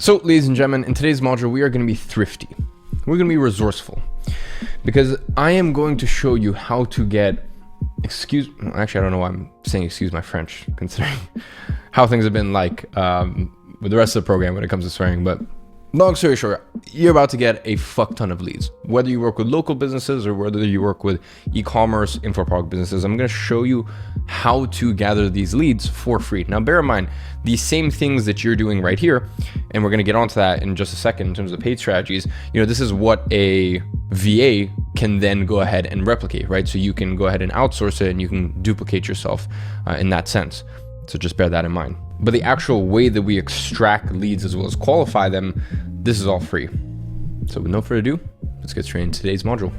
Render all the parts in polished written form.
So, ladies and gentlemen, in today's module, we are going to be thrifty. We're going to be resourceful because I am going to show you how to get, actually, I don't know why I'm saying excuse my French, considering how things have been like with the rest of the program when it comes to swearing. But long story short, you're about to get a fuck ton of leads. Whether you work with local businesses or whether you work with e-commerce, info product businesses, I'm going to show you how to gather these leads for free. Now, bear in mind, these same things that you're doing right here, and we're going to get onto that in just a second in terms of paid strategies, this is what a VA can then go ahead and replicate, right? So you can go ahead and outsource it and you can duplicate yourself in that sense. So just bear that in mind. But the actual way that we extract leads as well as qualify them, this is all free. So with no further ado, let's get straight into today's module.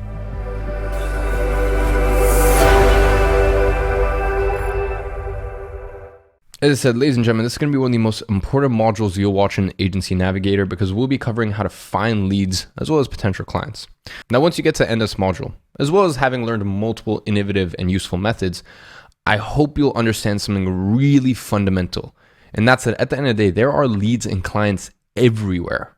As I said, ladies and gentlemen, this is going to be one of the most important modules you'll watch in Agency Navigator because we'll be covering how to find leads as well as potential clients. Now, once you get to end this module, as well as having learned multiple innovative and useful methods, I hope you'll understand something really fundamental. And that's that at the end of the day, there are leads and clients everywhere.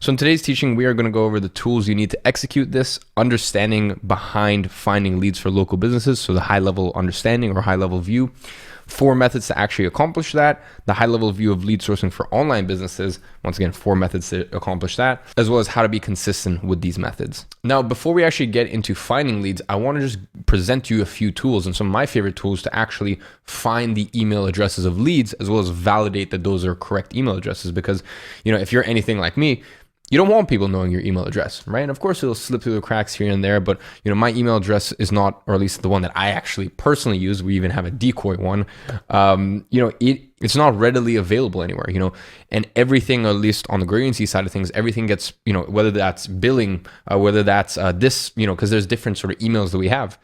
So in today's teaching, we are going to go over the tools you need to execute this, understanding behind finding leads for local businesses. So the high level understanding or high level view, 4 methods to actually accomplish that, the high level view of lead sourcing for online businesses. Once again, 4 methods to accomplish that, as well as how to be consistent with these methods. Now, before we actually get into finding leads, I want to just present you a few tools and some of my favorite tools to actually find the email addresses of leads, as well as validate that those are correct email addresses. Because, if you're anything like me, you don't want people knowing your email address, right? And of course, it'll slip through the cracks here and there, but my email address is not, or at least the one that I actually personally use. We even have a decoy one. It's not readily available anywhere, and everything, at least on the Gradiency side of things, everything gets, whether that's billing, whether that's this, because there's different sort of emails that we have.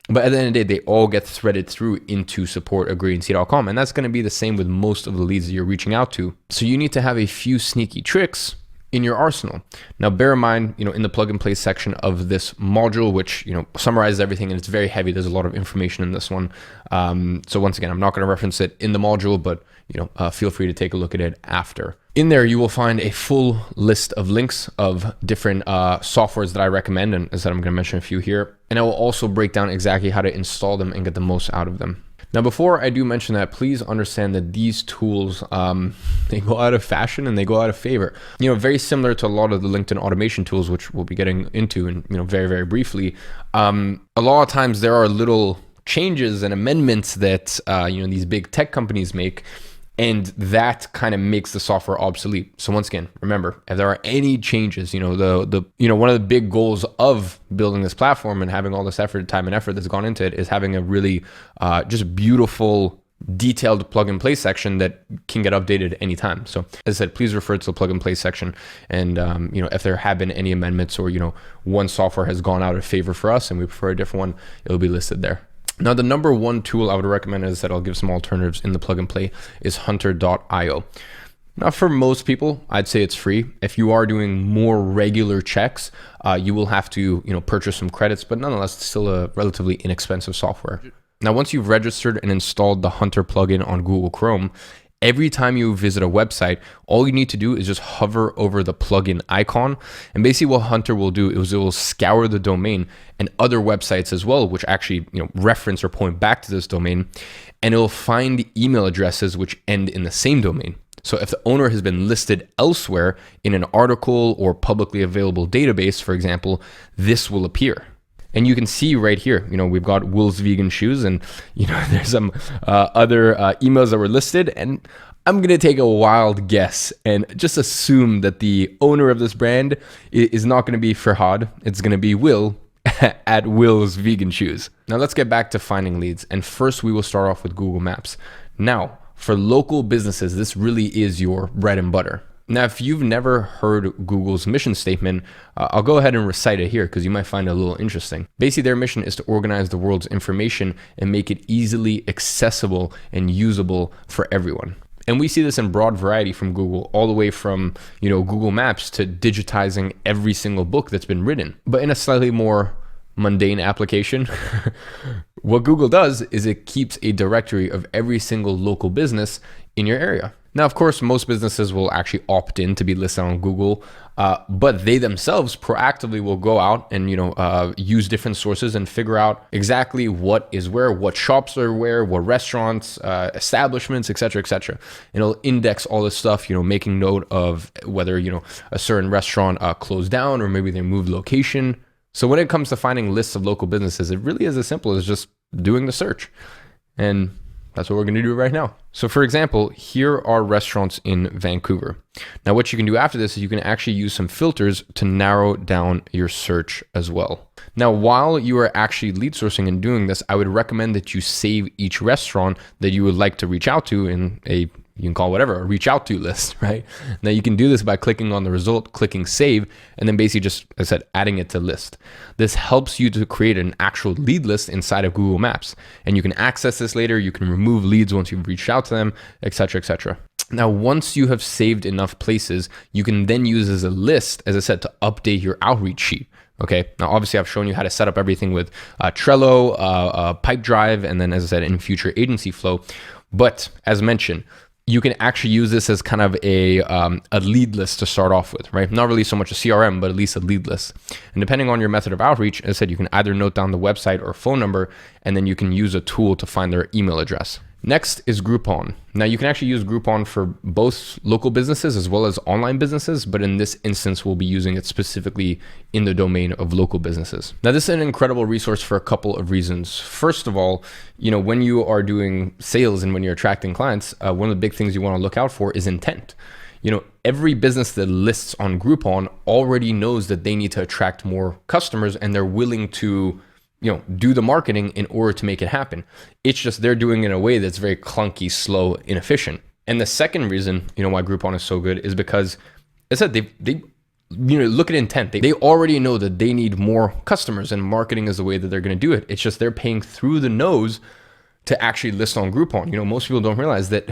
But at the end of the day, they all get threaded through into support@gradiency.com. And that's going to be the same with most of the leads that you're reaching out to. So you need to have a few sneaky tricks in your arsenal. Now, bear in mind, in the plug and play section of this module, which, summarizes everything and it's very heavy. There's a lot of information in this one. So once again, I'm not going to reference it in the module, but, feel free to take a look at it after. In there, you will find a full list of links of different softwares that I recommend. And as I said, I'm going to mention a few here. And I will also break down exactly how to install them and get the most out of them. Now, before I do mention that, please understand that these tools, they go out of fashion and they go out of favor. Very similar to a lot of the LinkedIn automation tools, which we'll be getting into in, very, very briefly. A lot of times there are little changes and amendments that, these big tech companies make, and that kind of makes the software obsolete. So once again, remember, if there are any changes, one of the big goals of building this platform and having all this time and effort that's gone into it is having a really just beautiful, detailed plug and play section that can get updated anytime. So as I said, please refer to the plug and play section. And, if there have been any amendments or, one software has gone out of favor for us and we prefer a different one, it'll be listed there. Now, the number one tool I would recommend, is that I'll give some alternatives in the plug and play, is hunter.io. Now, for most people, I'd say it's free. If you are doing more regular checks, you will have to, purchase some credits, but nonetheless, it's still a relatively inexpensive software. Now, once you've registered and installed the Hunter plugin on Google Chrome, every time you visit a website, all you need to do is just hover over the plugin icon. And basically what Hunter will do is it will scour the domain and other websites as well, which actually, reference or point back to this domain. And it will find the email addresses which end in the same domain. So if the owner has been listed elsewhere in an article or publicly available database, for example, this will appear. And you can see right here, we've got Will's Vegan Shoes, and, there's some other emails that were listed. And I'm going to take a wild guess and just assume that the owner of this brand is not going to be Farhad. It's going to be Will at Will's Vegan Shoes. Now let's get back to finding leads. And first we will start off with Google Maps. Now, for local businesses, this really is your bread and butter. Now, if you've never heard Google's mission statement, I'll go ahead and recite it here because you might find it a little interesting. Basically, their mission is to organize the world's information and make it easily accessible and usable for everyone. And we see this in broad variety from Google, all the way from, Google Maps to digitizing every single book that's been written. But in a slightly more mundane application, what Google does is it keeps a directory of every single local business in your area. Now, of course, most businesses will actually opt in to be listed on Google, but they themselves proactively will go out and use different sources and figure out exactly what is where, what shops are where, what restaurants, establishments, etc., etc. And it'll index all this stuff, making note of whether a certain restaurant closed down or maybe they moved location. So when it comes to finding lists of local businesses, it really is as simple as just doing the search. And that's what we're going to do right now. So for example, here are restaurants in Vancouver. Now what you can do after this is you can actually use some filters to narrow down your search as well. Now, while you are actually lead sourcing and doing this, I would recommend that you save each restaurant that you would like to reach out to in a, you can call whatever, a reach out to list, right? Now you can do this by clicking on the result, clicking save, and then basically just, as I said, adding it to list. This helps you to create an actual lead list inside of Google Maps. And you can access this later. You can remove leads once you've reached out to them, etc., etc. Now, once you have saved enough places, you can then use as a list, as I said, to update your outreach sheet. Okay. Now, obviously, I've shown you how to set up everything with Trello, Pipedrive, and then, as I said, in future Agency Flow. But as mentioned, you can actually use this as kind of a lead list to start off with, right? Not really so much a CRM, but at least a lead list. And depending on your method of outreach, as I said, you can either note down the website or phone number, and then you can use a tool to find their email address. Next is Groupon. Now you can actually use Groupon for both local businesses as well as online businesses, but in this instance, we'll be using it specifically in the domain of local businesses. Now this is an incredible resource for a couple of reasons. First of all, when you are doing sales and when you're attracting clients, one of the big things you want to look out for is intent. Every business that lists on Groupon already knows that they need to attract more customers and they're willing to do the marketing in order to make it happen. It's just they're doing it in a way that's very clunky, slow, inefficient. And the second reason, why Groupon is so good is because, as I said, they look at intent. They already know that they need more customers and marketing is the way that they're going to do it. It's just they're paying through the nose to actually list on Groupon. Most people don't realize that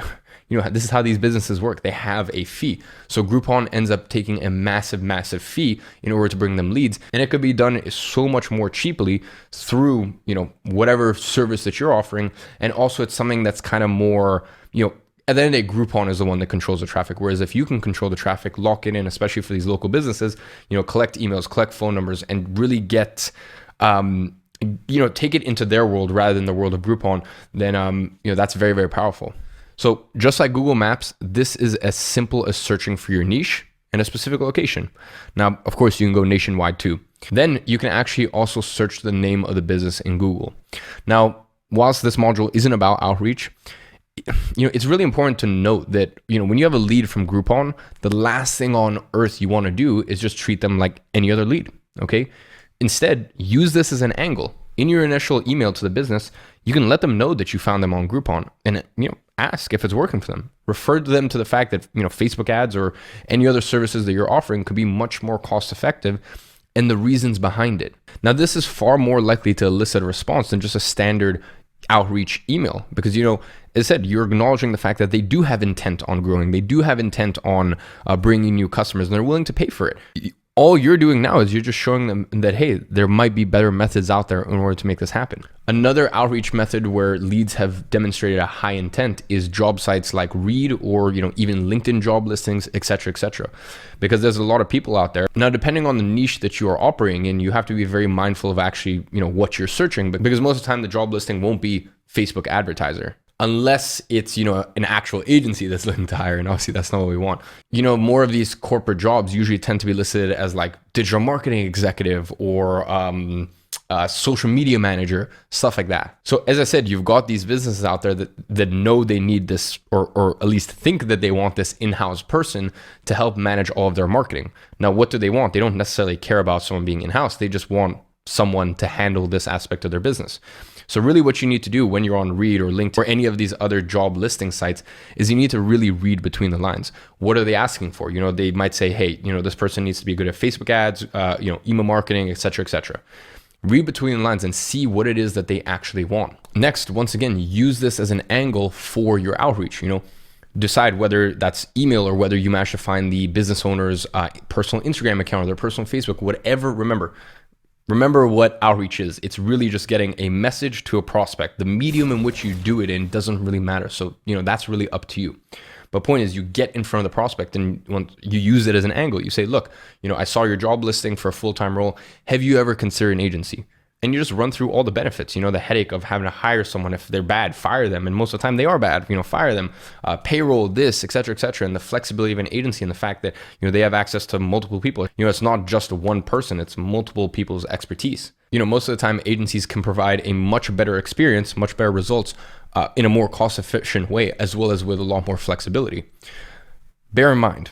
this is how these businesses work. They have a fee. So Groupon ends up taking a massive, massive fee in order to bring them leads. And it could be done so much more cheaply through, whatever service that you're offering. And also it's something that's kind of more, at the end of the day, Groupon is the one that controls the traffic. Whereas if you can control the traffic, lock it in, especially for these local businesses, collect emails, collect phone numbers, and really get, take it into their world rather than the world of Groupon, then, that's very, very powerful. So just like Google Maps, this is as simple as searching for your niche and a specific location. Now, of course, you can go nationwide too. Then you can actually also search the name of the business in Google. Now, whilst this module isn't about outreach, it's really important to note that, when you have a lead from Groupon, the last thing on earth you want to do is just treat them like any other lead, okay? Instead, use this as an angle. In your initial email to the business, you can let them know that you found them on Groupon and, ask if it's working for them. Refer to them to the fact that, Facebook ads or any other services that you're offering could be much more cost effective and the reasons behind it. Now, this is far more likely to elicit a response than just a standard outreach email because, as I said, you're acknowledging the fact that they do have intent on growing. They do have intent on bringing new customers and they're willing to pay for it. All you're doing now is you're just showing them that, hey, there might be better methods out there in order to make this happen. Another outreach method where leads have demonstrated a high intent is job sites like Reed or, even LinkedIn job listings, et cetera, because there's a lot of people out there. Now, depending on the niche that you are operating in, you have to be very mindful of actually, what you're searching, because most of the time the job listing won't be Facebook advertiser. Unless it's, an actual agency that's looking to hire. And obviously that's not what we want. More of these corporate jobs usually tend to be listed as like digital marketing executive or social media manager, stuff like that. So as I said, you've got these businesses out there that know they need this or at least think that they want this in-house person to help manage all of their marketing. Now, what do they want? They don't necessarily care about someone being in-house. They just want someone to handle this aspect of their business. So really what you need to do when you're on Reed or LinkedIn or any of these other job listing sites is you need to really read between the lines. What are they asking for? They might say, hey, this person needs to be good at Facebook ads, email marketing, et cetera. Read between the lines and see what it is that they actually want. Next, once again, use this as an angle for your outreach. Decide whether that's email or whether you manage to find the business owner's personal Instagram account or their personal Facebook, whatever. Remember what outreach is. It's really just getting a message to a prospect. The medium in which you do it in doesn't really matter. So, that's really up to you. But point is, you get in front of the prospect and you use it as an angle. You say, look, I saw your job listing for a full-time role. Have you ever considered an agency? And you just run through all the benefits, the headache of having to hire someone. If they're bad, fire them. And most of the time they are bad, fire them, payroll, this, et cetera, et cetera. And the flexibility of an agency and the fact that, they have access to multiple people. It's not just one person, it's multiple people's expertise. Most of the time agencies can provide a much better experience, much better results in a more cost efficient way, as well as with a lot more flexibility. Bear in mind,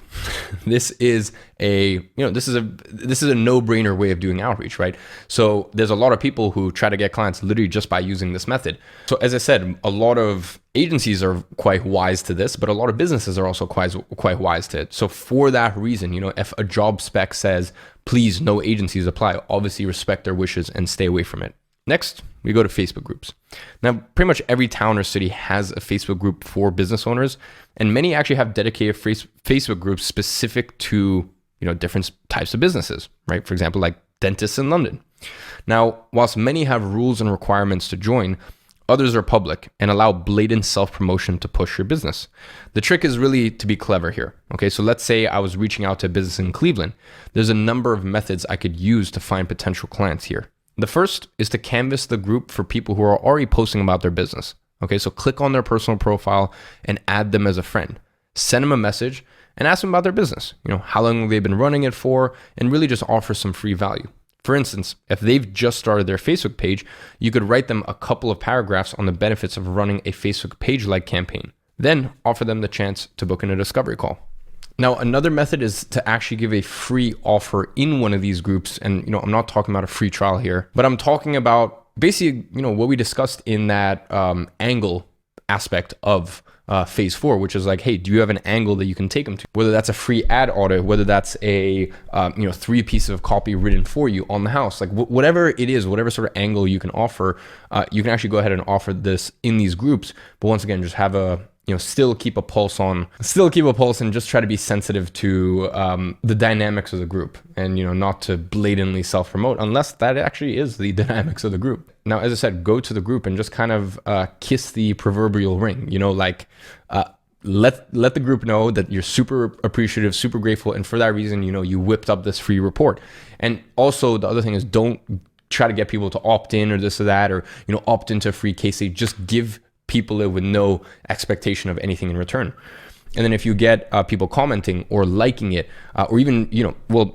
this is a no-brainer way of doing outreach, right? So there's a lot of people who try to get clients literally just by using this method. So as I said, a lot of agencies are quite wise to this, but a lot of businesses are also quite wise to it. So for that reason, if a job spec says, please no agencies apply, obviously respect their wishes and stay away from it. Next, we go to Facebook groups. Now, pretty much every town or city has a Facebook group for business owners, and many actually have dedicated Facebook groups specific to, different types of businesses, right? For example, like dentists in London. Now, whilst many have rules and requirements to join, others are public and allow blatant self-promotion to push your business. The trick is really to be clever here. Okay, so let's say I was reaching out to a business in Cleveland. There's a number of methods I could use to find potential clients here. The first is to canvas the group for people who are already posting about their business. Okay, so click on their personal profile and add them as a friend. Send them a message and ask them about their business. How long they've been running it for, and really just offer some free value. For instance, if they've just started their Facebook page, you could write them a couple of paragraphs on the benefits of running a Facebook page-like campaign. Then offer them the chance to book in a discovery call. Now, another method is to actually give a free offer in one of these groups. And, I'm not talking about a free trial here, but I'm talking about basically, what we discussed in that angle aspect of phase 4, which is like, hey, do you have an angle that you can take them to? Whether that's a free ad audit, whether that's a 3 pieces of copy written for you on the house, like whatever it is, whatever sort of angle you can offer, you can actually go ahead and offer this in these groups. But once again, just have a still keep a pulse and just try to be sensitive to the dynamics of the group, and not to blatantly self-promote unless that actually is the dynamics of the group. Now, as I said, go to the group and just kind of kiss the proverbial ring, let the group know that you're super appreciative, super grateful, and for that reason, you whipped up this free report. And also the other thing is, don't try to get people to opt in or this or that, or opt into a free case study. Just give people it with no expectation of anything in return. And then if you get people commenting or liking it, or even,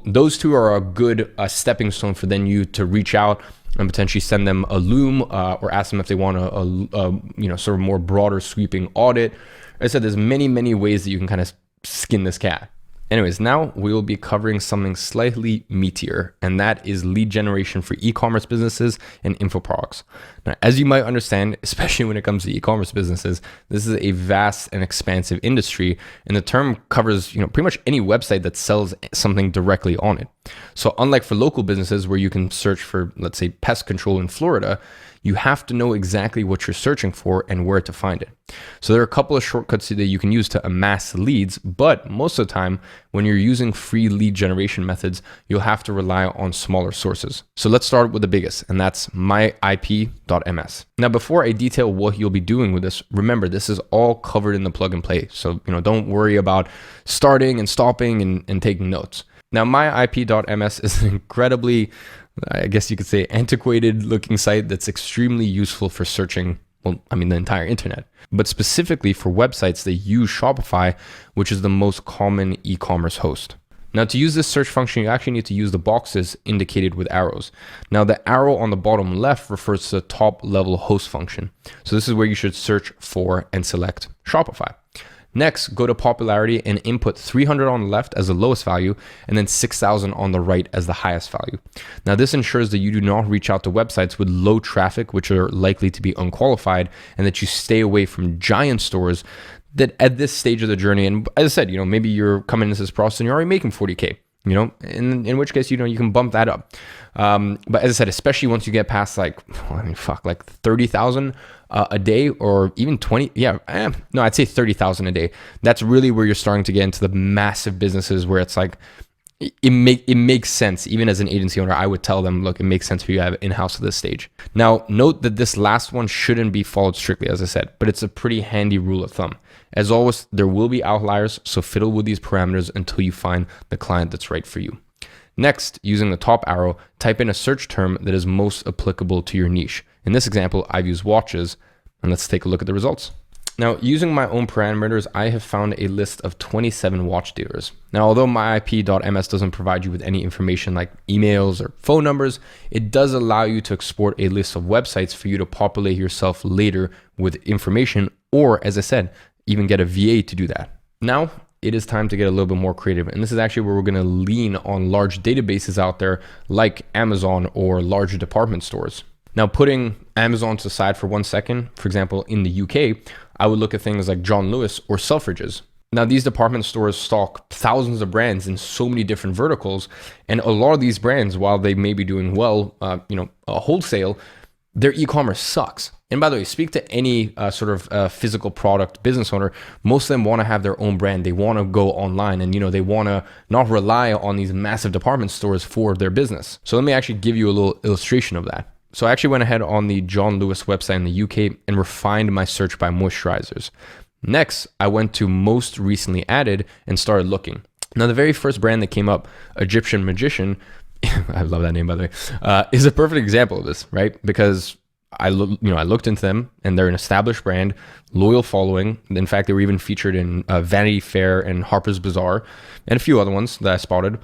those two are a good stepping stone for then you to reach out and potentially send them a Loom or ask them if they want a sort of more broader sweeping audit. As I said, there's many ways that you can kind of skin this cat. Anyways, now we will be covering something slightly meatier, and that is lead generation for e-commerce businesses and info products. Now, as you might understand, especially when it comes to e-commerce businesses, this is a vast and expansive industry, and the term covers, pretty much any website that sells something directly on it. So unlike for local businesses where you can search for, let's say, pest control in Florida, you have to know exactly what you're searching for and where to find it. So there are a couple of shortcuts that you can use to amass leads, but most of the time, when you're using free lead generation methods, you'll have to rely on smaller sources. So let's start with the biggest, and that's myip.ms. Now, before I detail what you'll be doing with this, remember, this is all covered in the plug and play. So, don't worry about starting and stopping and taking notes. Now, myip.ms is an incredibly, I guess you could say, antiquated looking site that's extremely useful for searching, the entire internet, but specifically for websites that use Shopify, which is the most common e-commerce host. Now, to use this search function, you actually need to use the boxes indicated with arrows. Now, the arrow on the bottom left refers to the top level host function. So this is where you should search for and select Shopify. Next, go to popularity and input 300 on the left as the lowest value, and then 6,000 on the right as the highest value. Now, this ensures that you do not reach out to websites with low traffic, which are likely to be unqualified, and that you stay away from giant stores that at this stage of the journey, and as I said, maybe you're coming into this process and you're already making 40K. In which case, you can bump that up. But as I said, especially once you get past like 30,000 a day, or even 20. Yeah, I'd say 30,000 a day. That's really where you're starting to get into the massive businesses where it's like, it makes sense. Even as an agency owner, I would tell them, look, it makes sense for you to have it in-house at this stage. Now, note that this last one shouldn't be followed strictly, as I said, but it's a pretty handy rule of thumb. As always, there will be outliers, so fiddle with these parameters until you find the client that's right for you. Next, using the top arrow, type in a search term that is most applicable to your niche. In this example, I've used watches, and let's take a look at the results. Now, using my own parameters, I have found a list of 27 watch dealers. Now, although myip.ms doesn't provide you with any information like emails or phone numbers, it does allow you to export a list of websites for you to populate yourself later with information, or as I said, even get a VA to do that. Now, it is time to get a little bit more creative. And this is actually where we're gonna lean on large databases out there like Amazon or larger department stores. Now, putting Amazon to the side for 1 second, for example, in the UK, I would look at things like John Lewis or Selfridges. Now, these department stores stock thousands of brands in so many different verticals. And a lot of these brands, while they may be doing well, wholesale, their e-commerce sucks. And by the way, speak to any physical product business owner. Most of them want to have their own brand. They want to go online, and they want to not rely on these massive department stores for their business. So let me actually give you a little illustration of that. So I actually went ahead on the John Lewis website in the UK and refined my search by moisturizers. Next, I went to most recently added and started looking. Now, the very first brand that came up, Egyptian Magician, I love that name, by the way, is a perfect example of this, right? Because I looked into them, and they're an established brand, loyal following. In fact, they were even featured in Vanity Fair and Harper's Bazaar and a few other ones that I spotted.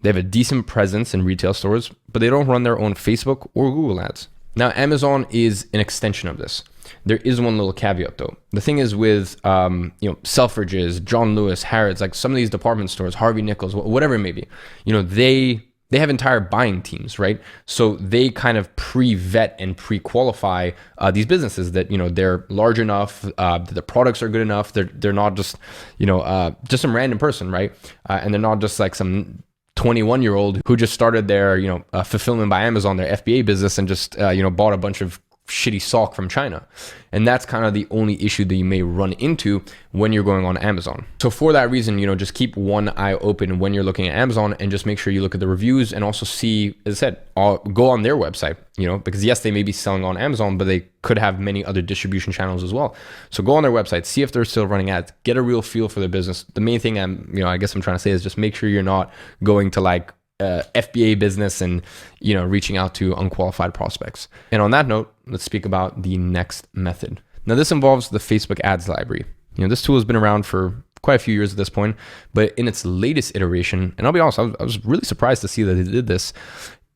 They have a decent presence in retail stores, but they don't run their own Facebook or Google ads. Now, Amazon is an extension of this. There is one little caveat though. The thing is with, Selfridges, John Lewis, Harrods, like some of these department stores, Harvey Nichols, whatever it may be, they have entire buying teams, right? So they kind of pre-vet and pre-qualify these businesses that, they're large enough, that the products are good enough. They're not just, just some random person, right? And they're not just like some 21-year-old who just started their, fulfillment by Amazon, their FBA business, and just, bought a bunch of shitty sock from China. And that's kind of the only issue that you may run into when you're going on Amazon. So for that reason, just keep one eye open when you're looking at Amazon, and just make sure you look at the reviews, and also see, as I said, go on their website, because yes, they may be selling on Amazon, but they could have many other distribution channels as well. So go on their website, see if they're still running ads, get a real feel for their business. The main thing I guess I'm trying to say is just make sure you're not going to like FBA business and reaching out to unqualified prospects. And on that note, let's speak about the next method. Now, this involves the Facebook ads library. This tool has been around for quite a few years at this point, but in its latest iteration, and I'll be honest, I was really surprised to see that they did this.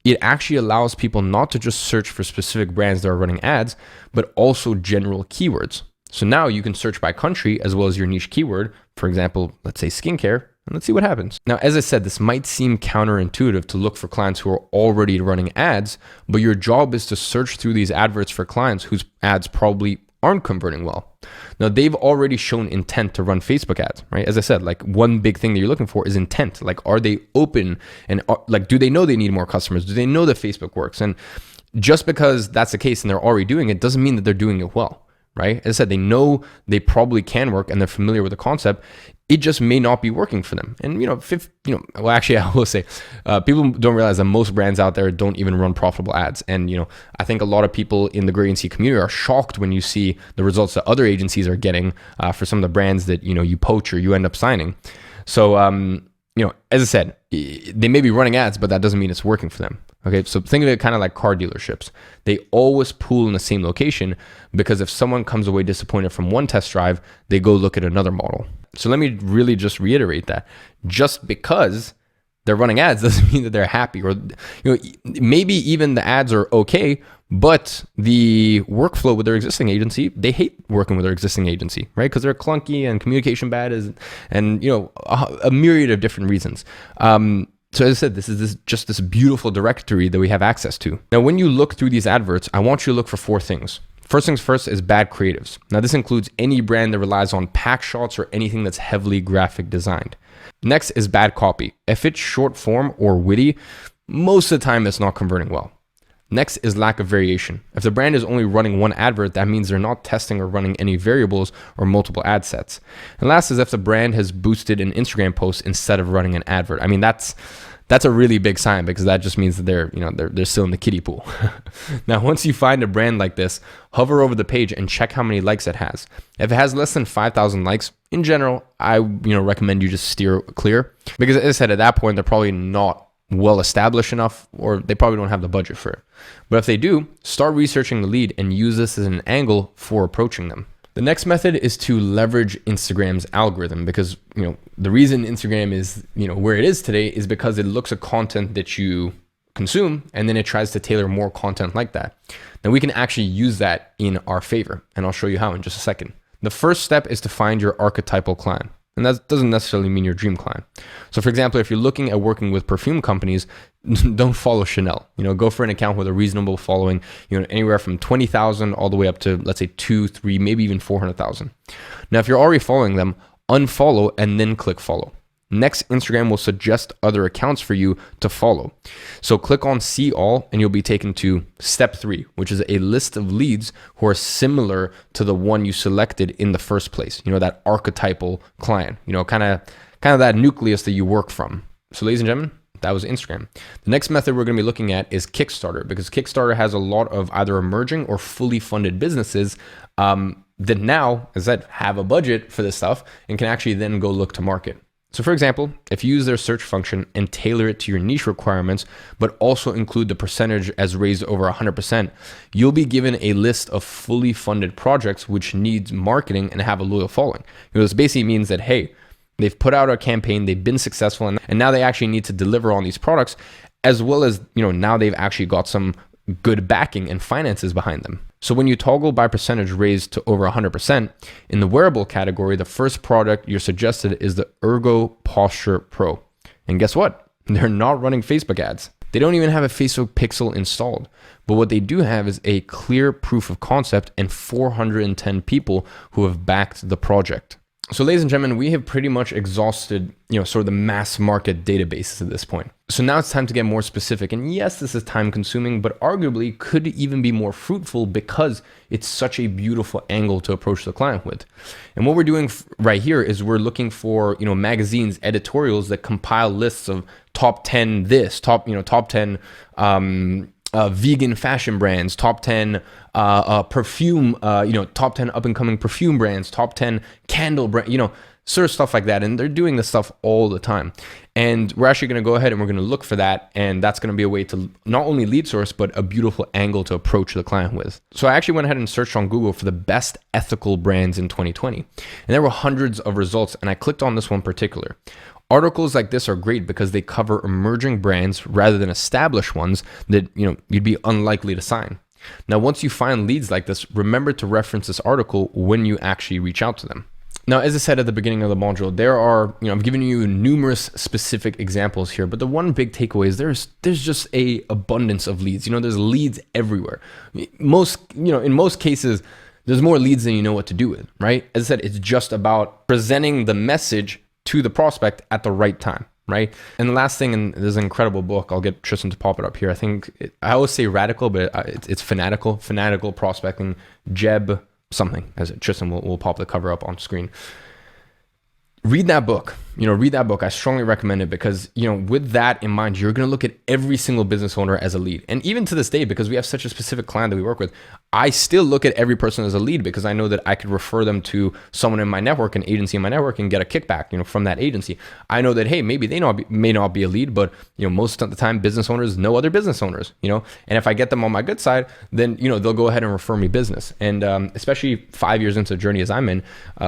It actually allows people not to just search for specific brands that are running ads, but also general keywords. So now you can search by country as well as your niche keyword. For example, let's say skincare, and let's see what happens. Now, as I said, this might seem counterintuitive to look for clients who are already running ads, but your job is to search through these adverts for clients whose ads probably aren't converting well. Now, they've already shown intent to run Facebook ads, right? As I said, like one big thing that you're looking for is intent. Like, are they open, and do they know they need more customers? Do they know that Facebook works? And just because that's the case and they're already doing it doesn't mean that they're doing it well. Right? As I said, they know they probably can work and they're familiar with the concept. It just may not be working for them. And, actually, I will say, people don't realize that most brands out there don't even run profitable ads. And, I think a lot of people in the gray agency community are shocked when you see the results that other agencies are getting for some of the brands that, you poach or you end up signing. So, as I said, they may be running ads, but that doesn't mean it's working for them. Okay, so think of it kind of like car dealerships. They always pool in the same location, because if someone comes away disappointed from one test drive, they go look at another model. So let me really just reiterate that. Just because they're running ads doesn't mean that they're happy, or maybe even the ads are okay, but the workflow with their existing agency, they hate working with their existing agency, right? Because they're clunky and communication bad, and a myriad of different reasons. So as I said, this is just this beautiful directory that we have access to. Now, when you look through these adverts, I want you to look for 4 things. First things first is bad creatives. Now, this includes any brand that relies on pack shots or anything that's heavily graphic designed. Next is bad copy. If it's short form or witty, most of the time it's not converting well. Next is lack of variation. If the brand is only running one advert, that means they're not testing or running any variables or multiple ad sets. And last is if the brand has boosted an Instagram post instead of running an advert. I mean, that's a really big sign, because that just means that they're still in the kiddie pool. Now, once you find a brand like this, hover over the page and check how many likes it has. If it has less than 5,000 likes, in general, I recommend you just steer clear, because as I said, at that point, they're probably not well established enough, or they probably don't have the budget for it. But if they do, start researching the lead and use this as an angle for approaching them. The next method is to leverage Instagram's algorithm, because the reason Instagram is where it is today is because it looks at content that you consume, and then it tries to tailor more content like that. Now we can actually use that in our favor, and I'll show you how in just a second. The first step is to find your archetypal client. And that doesn't necessarily mean your dream client. So for example, if you're looking at working with perfume companies, don't follow Chanel. Go for an account with a reasonable following, anywhere from 20,000 all the way up to, let's say, 2, 3, maybe even 400,000. Now, if you're already following them, unfollow and then click follow. Next, Instagram will suggest other accounts for you to follow. So click on see all and you'll be taken to step 3, which is a list of leads who are similar to the one you selected in the first place. That archetypal client, kind of that nucleus that you work from. So ladies and gentlemen, that was Instagram. The next method we're going to be looking at is Kickstarter, because Kickstarter has a lot of either emerging or fully funded businesses that now, as I said, have a budget for this stuff and can actually then go look to market. So for example, if you use their search function and tailor it to your niche requirements, but also include the percentage as raised over 100%, you'll be given a list of fully funded projects which needs marketing and have a loyal following. This basically means that, hey, they've put out a campaign, they've been successful, and now they actually need to deliver on these products, as well as, now they've actually got some good backing and finances behind them. So when you toggle by percentage raised to over 100%, in the wearable category, the first product you're suggested is the Ergo Posture Pro. And guess what? They're not running Facebook ads. They don't even have a Facebook pixel installed. But what they do have is a clear proof of concept and 410 people who have backed the project. So ladies and gentlemen, we have pretty much exhausted, sort of the mass market databases at this point. So now it's time to get more specific. And yes, this is time consuming, but arguably could even be more fruitful because it's such a beautiful angle to approach the client with. And what we're doing right here is we're looking for, magazines, editorials that compile lists of top 10 this, top 10, vegan fashion brands, top 10 perfume, top 10 up and coming perfume brands, top 10 candle brand, sort of stuff like that. And they're doing this stuff all the time. And we're actually going to go ahead and we're going to look for that. And that's going to be a way to not only lead source, but a beautiful angle to approach the client with. So I actually went ahead and searched on Google for the best ethical brands in 2020. And there were hundreds of results. And I clicked on this one particular. Articles like this are great because they cover emerging brands rather than established ones that you'd be unlikely to sign. Now, once you find leads like this, remember to reference this article when you actually reach out to them. Now, as I said at the beginning of the module, there are, I'm giving you numerous specific examples here, but the one big takeaway is there's just a abundance of leads. There's leads everywhere. In most cases, there's more leads than you know what to do with, right? As I said, it's just about presenting the message to the prospect at the right time, right? And the last thing, and there's an incredible book, I'll get Tristan to pop it up here. I always say radical, but it's fanatical prospecting, Jeb something, as Tristan will pop the cover up on screen. Read that book. I strongly recommend it because, with that in mind, you're going to look at every single business owner as a lead. And even to this day, because we have such a specific client that we work with, I still look at every person as a lead because I know that I could refer them to someone in my network, an agency in my network, and get a kickback, from that agency. I know that, hey, maybe they may not be a lead, but, most of the time business owners know other business owners, and if I get them on my good side, then, they'll go ahead and refer me business. And especially 5 years into the journey as I'm in,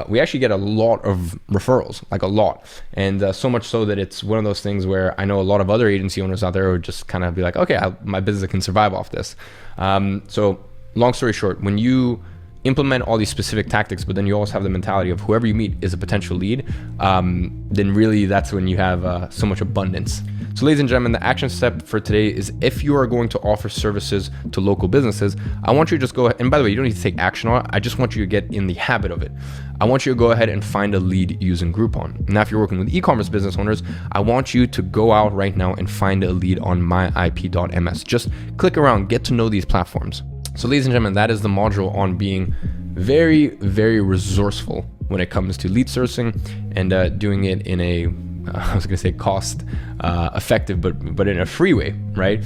we actually get a lot of referrals, like a lot. And so much so that it's one of those things where I know a lot of other agency owners out there would just kind of be like, okay, my business can survive off this. So long story short, when you implement all these specific tactics, but then you also have the mentality of whoever you meet is a potential lead, then really that's when you have so much abundance. So ladies and gentlemen, the action step for today is if you are going to offer services to local businesses, I want you to just go ahead, and by the way, you don't need to take action on it. I just want you to get in the habit of it. I want you to go ahead and find a lead using Groupon. Now, if you're working with e-commerce business owners, I want you to go out right now and find a lead on myip.ms. Just click around, get to know these platforms. So ladies and gentlemen, that is the module on being very, very resourceful when it comes to lead sourcing and doing it in a I was gonna say cost effective, but in a free way, right?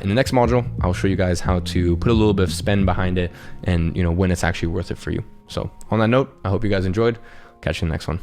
In the next module, I'll show you guys how to put a little bit of spend behind it and when it's actually worth it for you. So on that note, I hope you guys enjoyed. Catch you in the next one.